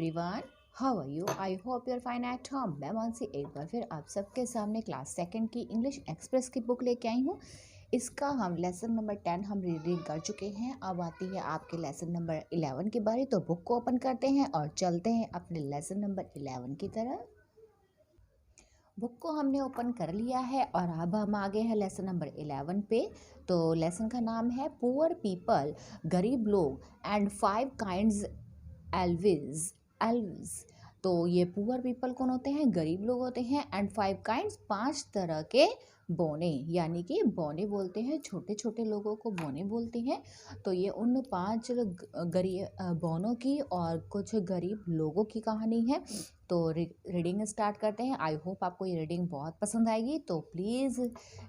Everyone, how are you? I hope you are fine at home. मैं मानसी एक बार फिर आप सबके सामने क्लास सेकंड की इंग्लिश एक्सप्रेस की बुक लेके आई हूँ। इसका हम लेसन नंबर 10 हम रीडिंग कर चुके हैं। अब आती है आपके लेसन नंबर 11 की बारी। तो बुक को ओपन करते हैं और चलते हैं अपने लेसन नंबर 11 की तरफ। बुक को हमने ओपन कर लिया है और अब हम आ गए हैं लेसन नंबर 11 पे। तो लेसन का नाम है पुअर पीपल, गरीब लोग एंड 5 काइंड्स एल्विस। तो ये पुअर पीपल कौन होते हैं? गरीब लोग होते हैं। एंड 5 काइंड्स, 5 तरह के बौने, यानी कि बौने बोलते हैं, छोटे छोटे लोगों को बौने बोलते हैं। तो ये उन 5 गरीब बौनों की और कुछ गरीब लोगों की कहानी है। तो रीडिंग स्टार्ट करते हैं। आई होप आपको ये रीडिंग बहुत पसंद आएगी। तो प्लीज़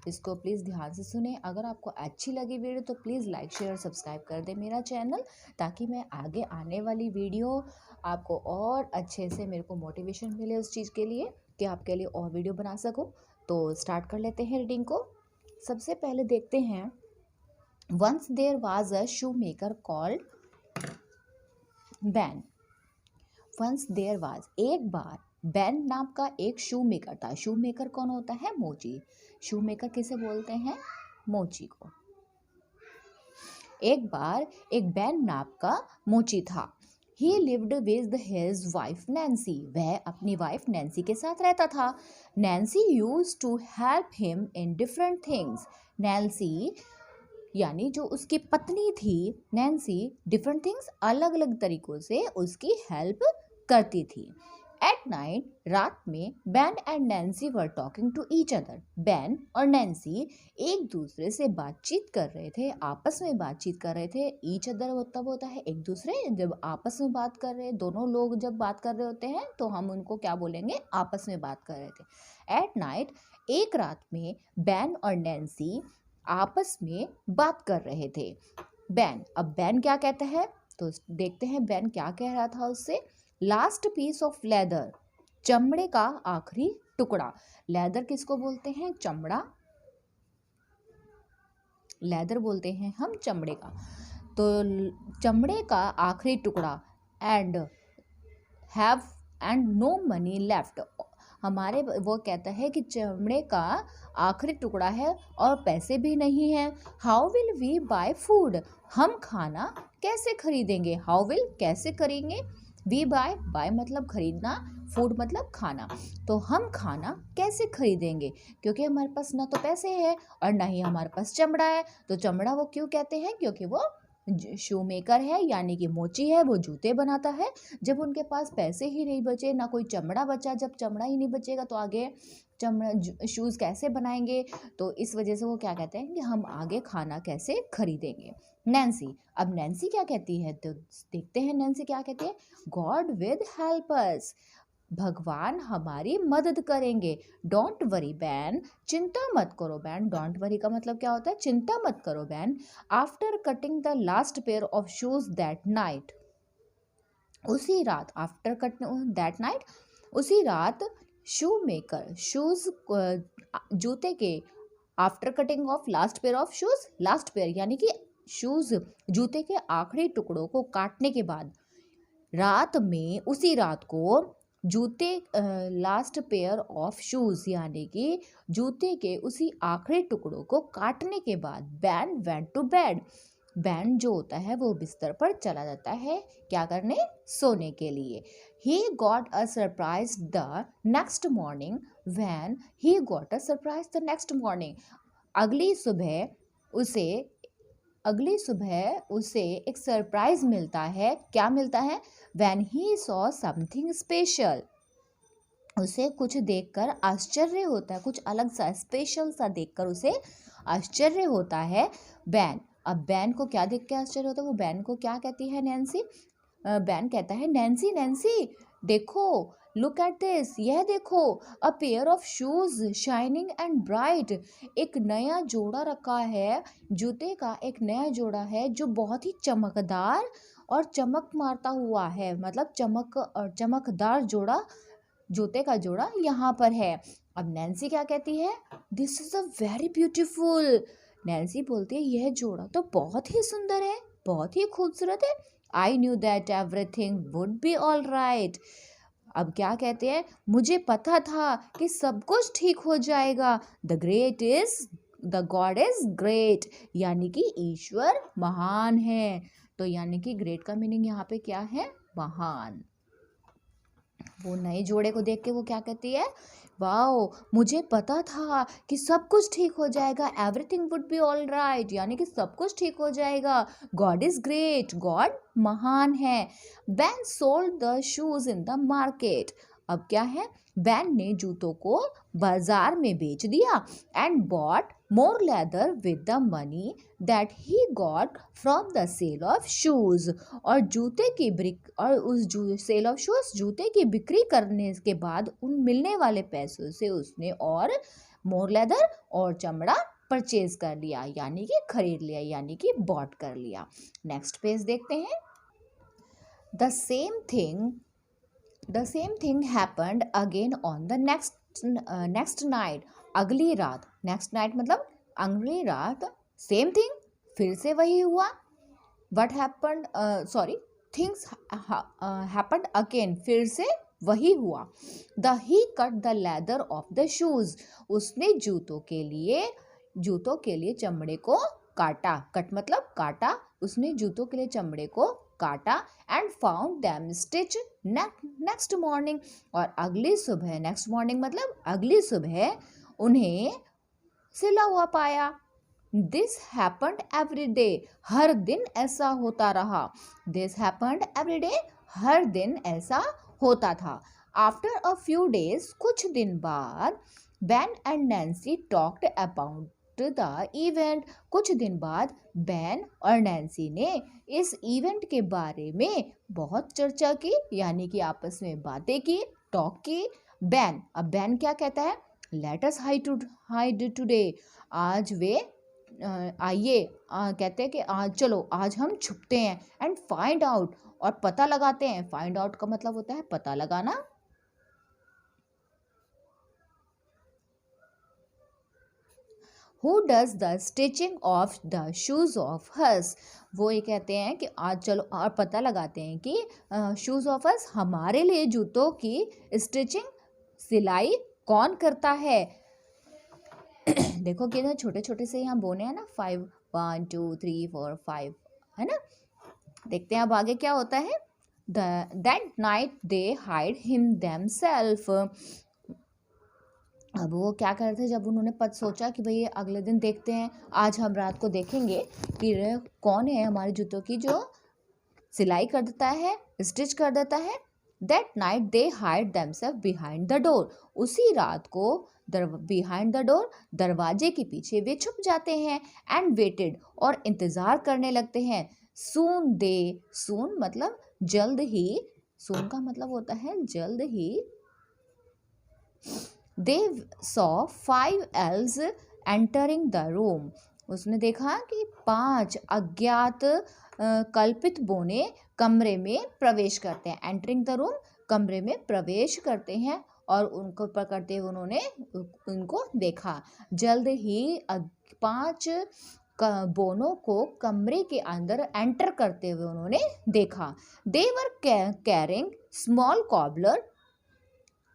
इसको ध्यान से सुने। अगर आपको अच्छी लगी वीडियो तो प्लीज़ लाइक शेयर और सब्सक्राइब कर दें मेरा चैनल, ताकि मैं आगे आने वाली वीडियो आपको और अच्छे से मेरे को मोटिवेशन मिले उस चीज़ के लिए कि आपके लिए और वीडियो बना सकूं। तो स्टार्ट कर लेते हैं रीडिंग को। सबसे पहले देखते हैं, once there was a shoemaker called Ben. Once there was, एक बार बैन नाम का एक शू मेकर था। शू मेकर कौन होता है? मोची। शू मेकर किसे बोलते हैं? मोची को। एक बार एक बैन नाम का मोची था। He lived with his wife Nancy. वह अपनी वाइफ नैन्सी के साथ रहता था। Nancy used to help him in different things. Nancy यानी जो उसकी पत्नी थी, नैन्सी डिफरेंट थिंग्स, अलग अलग तरीकों से उसकी हेल्प करती थी। एट नाइट, रात में, Ben and Nancy were talking to each other. Ben और नैन्सी एक दूसरे से बातचीत कर रहे थे, आपस में बातचीत कर रहे थे। ईच अदर तब होता है एक दूसरे, जब आपस में बात कर रहे, दोनों लोग जब बात कर रहे होते हैं तो हम उनको क्या बोलेंगे? आपस में बात कर रहे थे। एट नाइट, एक रात में बैन और नैन्सी आपस में बात कर रहे थे। बैन, अब बैन क्या कहता है तो देखते हैं बैन क्या कह रहा था उससे। लास्ट पीस ऑफ लेदर, चमड़े का आखिरी टुकड़ा। लेदर किसको बोलते हैं? चमड़ा। लेदर बोलते हैं हम चमड़े का। तो चमड़े का आखिरी टुकड़ा and have and no money left. हमारे वो कहता है कि चमड़े का आखिरी टुकड़ा है और पैसे भी नहीं हैं। How will we buy food, हम खाना कैसे खरीदेंगे? हाउ विल कैसे करेंगे, वी बाय, बाय मतलब खरीदना, फूड मतलब खाना। तो हम खाना कैसे खरीदेंगे, क्योंकि हमारे पास ना तो पैसे हैं और ना ही हमारे पास चमड़ा है। तो चमड़ा वो क्यों कहते हैं? क्योंकि वो शू मेकर है, यानी कि मोची है, वो जूते बनाता है। जब उनके पास पैसे ही नहीं बचे, ना कोई चमड़ा बचा, जब चमड़ा ही नहीं बचेगा तो आगे चमड़ा शूज़ कैसे बनाएंगे? तो इस वजह से वो क्या कहते हैं कि हम आगे खाना कैसे खरीदेंगे। नैन्सी, अब नैन्सी क्या कहती है तो देखते हैं नैन्सी क्या कहती है। गॉड विद हेल्प अस, भगवान हमारी मदद करेंगे। डोंट वरी बैन, चिंता मत करो बैन। डोंट वरी का मतलब क्या होता है? चिंता मत करो ban. After cutting the last pair of shoes that night, उसी रात, आफ्टर कटिंग दैट नाइट, उसी रात शू मेकर शूज, जूते के, after cutting of last pair of shoes, last pair यानी कि शूज, जूते के आखिरी टुकड़ों को काटने के बाद, रात में, उसी रात को जूते, लास्ट पेयर ऑफ शूज यानी कि जूते के उसी आखिरी टुकड़ों को काटने के बाद, Ben went to bed, Ben जो होता है वो बिस्तर पर चला जाता है, क्या करने? सोने के लिए। He got a surprise the next morning, when he got a surprise the next morning, अगली सुबह उसे एक सरप्राइज मिलता है। क्या मिलता है? When he saw something special, उसे कुछ देखकर आश्चर्य होता है, कुछ अलग सा स्पेशल सा देखकर उसे आश्चर्य होता है। बैन, अब बैन को क्या देख के आश्चर्य होता है? वो बैन को क्या कहती है नैन्सी? बैन कहता है, नैन्सी नैन्सी देखो, लुक एट दिस, यह देखो, a pair of shoes shining and bright, एक नया जोड़ा रखा है, जूते का एक नया जोड़ा है जो बहुत ही चमकदार और चमक मारता हुआ है, मतलब चमकदार जोड़ा, जूते का जोड़ा यहाँ पर है। अब नैन्सी क्या कहती है? This is a very beautiful, Nancy बोलती है यह जोड़ा तो बहुत ही सुंदर है, बहुत ही खूबसूरत है। I knew that everything would be all right. अब क्या कहते हैं, मुझे पता था कि सब कुछ ठीक हो जाएगा. द गॉड इज ग्रेट, यानी कि ईश्वर महान है. तो यानी कि ग्रेट का मीनिंग यहाँ पे क्या है, महान. वो नए जोड़े को देख के वो क्या कहती है, वाओ मुझे पता था कि सब कुछ ठीक हो जाएगा, everything would be all right, यानी कि सब कुछ ठीक हो जाएगा. गॉड इज ग्रेट, गॉड महान है. Ban sold the shoes in the market. अब क्या है, बैन ने जूतों को बाजार में बेच दिया. And bought more leather with the money that he got from the sale of shoes. और जूते की ब्रिक और उस सेल ऑफ शूज, जूते की बिक्री करने के बाद उन मिलने वाले पैसों से उसने और मोर लेदर और चमड़ा परचेज कर लिया, यानी कि खरीद लिया, यानी कि बॉट कर लिया. नेक्स्ट पेज देखते हैं. The same thing happened again on the next night. अगली रात, नेक्स्ट नाइट मतलब अगली रात, सेम थिंग फिर से वही हुआ. What happened, things happened again, फिर से वही हुआ. He cut the leather of the shoes. उसने जूतों के लिए चमड़े को काटा. कट मतलब काटा. उसने जूतों के लिए चमड़े को काटा. And found them stitch next morning. और अगली सुबह, नेक्स्ट मॉर्निंग मतलब अगली सुबह, उन्हें सिला हुआ पाया. This happened every day. हर दिन ऐसा होता रहा. This happened every day. हर दिन ऐसा होता था. आफ्टर अ फ्यू डेज, कुछ दिन बाद, ban and Nancy talked about the event. कुछ दिन बाद बैन और नैन्सी ने इस इवेंट के बारे में बहुत चर्चा की, यानी कि आपस में बातें की, टॉक की. अब बैन क्या कहता है, लेट अस हाइड टुडे. आज वे आइए कहते हैं कि आज चलो, आज हम छुपते हैं. एंड फाइंड आउट, और पता लगाते हैं. फाइंड आउट का मतलब होता है पता लगाना. Who does the stitching of the shoes of us? वो ये कहते हैं कि आज चलो और पता लगाते हैं कि शूज़ ऑफ अस, हमारे लिए जूतों की स्टिचिंग, सिलाई कौन करता है. देखो कितने छोटे छोटे से यहाँ बोने हैं ना, 5 1 2 3 4 5, है ना. देखते हैं अब आगे क्या होता है. That night they hide him themselves. अब वो क्या कर रहे थे, जब उन्होंने सोचा कि भाई अगले दिन देखते हैं, आज हम रात को देखेंगे कि कौन है हमारे जूतों की जो सिलाई कर देता है, स्टिच कर देता है. That night they hide themselves behind the door. उसी रात को बिहाइंड द डोर, दरवाजे के पीछे वे छुप जाते हैं. एंड वेटेड, और इंतज़ार करने लगते हैं. सून मतलब जल्द ही. सून का मतलब होता है जल्द ही. They saw 5 elves entering the room. उसने देखा कि 5 अज्ञात कल्पित बोने कमरे में प्रवेश करते हैं. एंटरिंग द रूम, कमरे में प्रवेश करते हैं, और उनको पकड़ते हुए उन्होंने उनको देखा. जल्द ही 5 बोनों को कमरे के अंदर एंटर करते हुए उन्होंने देखा. They were carrying small cobbler.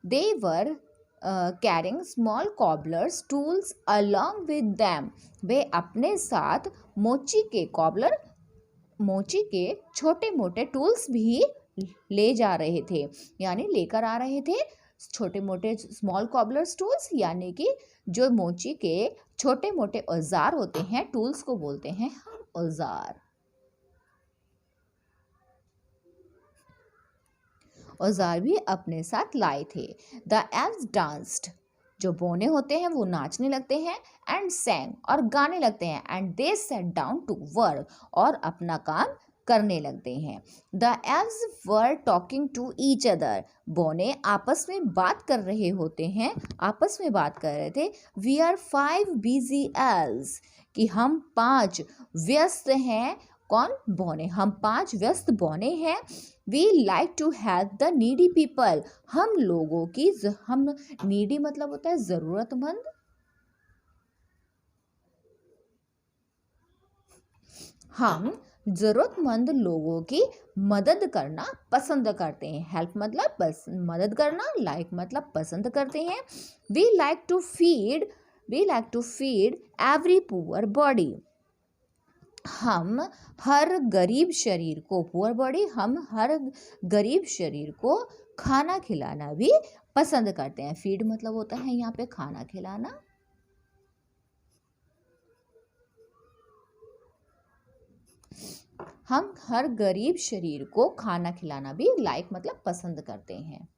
They were carrying small cobblers tools along with them. वे अपने साथ मोची के छोटे मोटे टूल्स भी ले जा रहे थे, यानी लेकर आ रहे थे छोटे मोटे स्मॉल कॉबलर्स टूल्स, यानी कि जो मोची के छोटे मोटे औजार होते हैं, टूल्स को बोलते हैं हम औजार. औजार भी अपने साथ लाए थे. The elves danced. जो बोने होते हैं वो नाचने लगते हैं. एंड सैंग, और गाने लगते हैं. And they set down to work, और अपना काम करने लगते हैं. The elves were talking to each other. बोने आपस में बात कर रहे होते हैं, आपस में बात कर रहे थे. वी आर 5 बिजी एल्व्स, कि हम 5 व्यस्त हैं. कौन, बोने. हम 5 व्यस्त बोने हैं. We like to help the needy people. हम लोगों की, हम नीडी मतलब होता है ज़रूरतमंद. हम ज़रूरतमंद लोगों की मदद करना पसंद करते हैं। हेल्प मतलब मदद करना, लाइक मतलब पसंद करते हैं। We like to feed every poor body. हम हर गरीब शरीर को, पुअर बॉडी, हम हर गरीब शरीर को खाना खिलाना भी पसंद करते हैं। फीड मतलब होता है यहाँ पे खाना खिलाना। हम हर गरीब शरीर को खाना खिलाना भी लाइक मतलब पसंद करते हैं।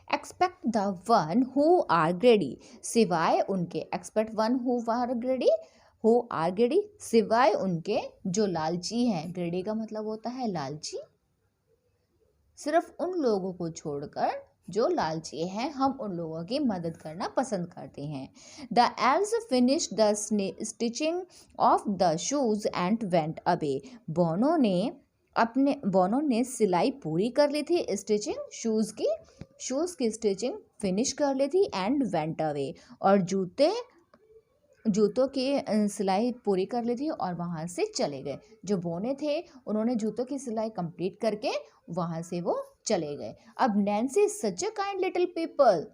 Expect the one who are greedy, सिवाय उनके, expect one who are greedy, सिवाय उनके जो लालची हैं। ग्रेडी का मतलब होता है लालची। सिर्फ उन लोगों को छोड़कर जो लालची हैं, हम उन लोगों की मदद करना पसंद करते हैं। The elves finish the stitching of the shoes and went away. बोनो ने सिलाई पूरी कर ली थी, स्टिचिंग शूज की स्टिचिंग फिनिश कर ली थी, एंड वेंट अवे, और जूतों की सिलाई पूरी कर ली थी और वहाँ से चले गए। जो बोने थे उन्होंने जूतों की सिलाई कंप्लीट करके वहाँ से वो चले गए। अब Nancy such a kind little people.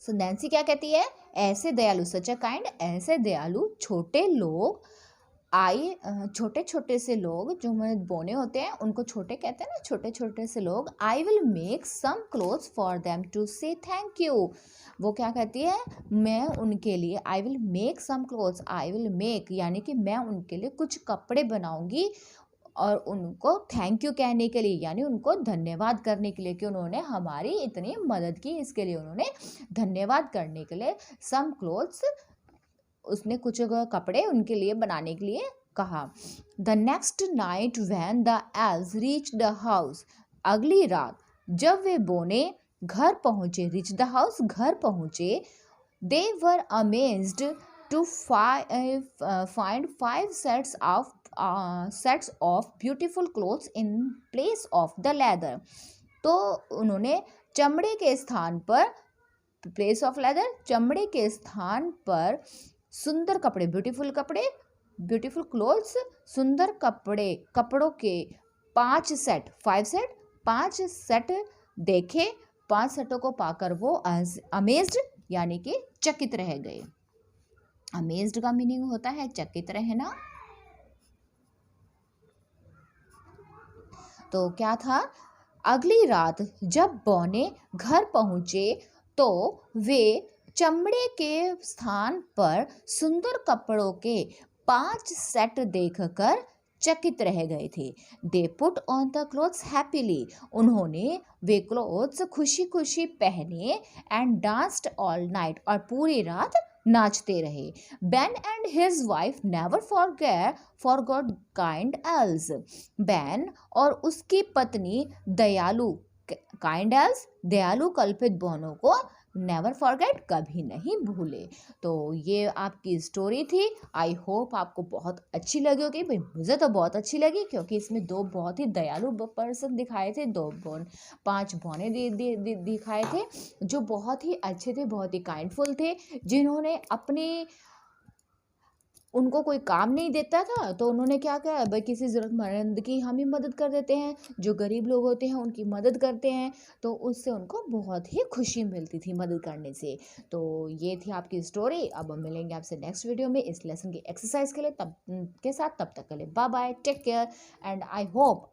So Nancy क्या कहती है? ऐसे दयालु, सच अ काइंड, ऐसे दयालु छोटे लोग छोटे छोटे से लोग जो बोने होते हैं उनको छोटे कहते हैं ना, छोटे छोटे से लोग। I will make some clothes for them to say thank you. वो क्या कहती है? मैं उनके लिए, I will make some clothes, I will make यानी कि मैं उनके लिए कुछ कपड़े बनाऊंगी और उनको थैंक यू कहने के लिए, यानी उनको धन्यवाद करने के लिए कि उन्होंने हमारी इतनी मदद की, इसके लिए उन्होंने धन्यवाद करने के लिए सम क्लोथ्स, उसने कुछ कपड़े उनके लिए बनाने के लिए कहा। The next night when the elves reach the house, अगली रात जब वे बोने घर पहुंचे, रीच द हाउस घर पहुंचे, they were amazed to find 5 sets of beautiful clothes in place of the leather। तो उन्होंने चमड़े के स्थान पर, प्लेस ऑफ लेदर, चमड़े के स्थान पर सुंदर कपड़े, ब्यूटीफुल क्लोथ्स, सुंदर कपड़ों के 5 सेट देखे। 5 सेटों को पाकर वो अमेज्ड यानी कि चकित रह गए। अमेज्ड का मीनिंग होता है चकित रहना। तो क्या था? अगली रात जब बोने घर पहुंचे तो वे चमड़े के स्थान पर सुंदर कपड़ों के 5 सेट देखकर चकित रह गए थे। They put on the clothes happily, उन्होंने वे क्लोथ्स खुशी खुशी पहने, एंड डांस्ड ऑल नाइट, और पूरी रात नाचते रहे। Ben and his wife never forgot kind else, Ben और उसकी पत्नी दयालु, काइंड एल्स दयालु कल्पित बोनों को नेवर फॉरगेट कभी नहीं भूले। तो ये आपकी स्टोरी थी। आई होप आपको बहुत अच्छी लगी होगी। भाई मुझे तो बहुत अच्छी लगी, क्योंकि इसमें 2 बहुत ही दयालु पर्सन दिखाए थे, 5 बौने दिखाए थे जो बहुत ही अच्छे थे, बहुत ही काइंडफुल थे, जिन्होंने उनको कोई काम नहीं देता था तो उन्होंने क्या किया, भाई किसी ज़रूरतमंद की हम ही मदद कर देते हैं, जो गरीब लोग होते हैं उनकी मदद करते हैं, तो उससे उनको बहुत ही खुशी मिलती थी मदद करने से। तो ये थी आपकी स्टोरी। अब हम मिलेंगे आपसे नेक्स्ट वीडियो में इस लेसन की एक्सरसाइज के लिए, तब तक के लिए bye bye, take care, and I hope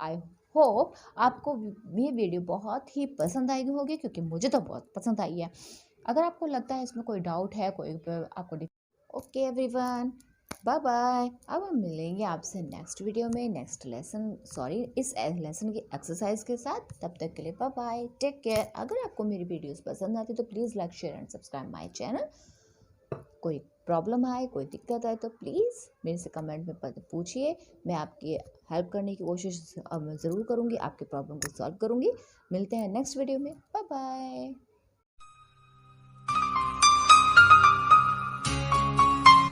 आपको ये वीडियो बहुत ही पसंद आई होगी, क्योंकि मुझे तो बहुत पसंद आई है। अगर आपको लगता है इसमें कोई डाउट है, कोई आपको, ओके एवरीवन, बाय बाय। अब हम मिलेंगे आपसे नेक्स्ट वीडियो में, इस लेसन की एक्सरसाइज के साथ। तब तक के लिए बाय बाय, टेक केयर। अगर आपको मेरी वीडियोस पसंद आती तो please like, share and subscribe my channel. कोई प्रॉब्लम आए, कोई दिक्कत आए तो प्लीज़ मेरे से कमेंट में पूछिए। मैं आपकी हेल्प करने की कोशिश ज़रूर करूँगी, आपके प्रॉब्लम को सॉल्व करूँगी। मिलते हैं नेक्स्ट वीडियो में, बाय बाय।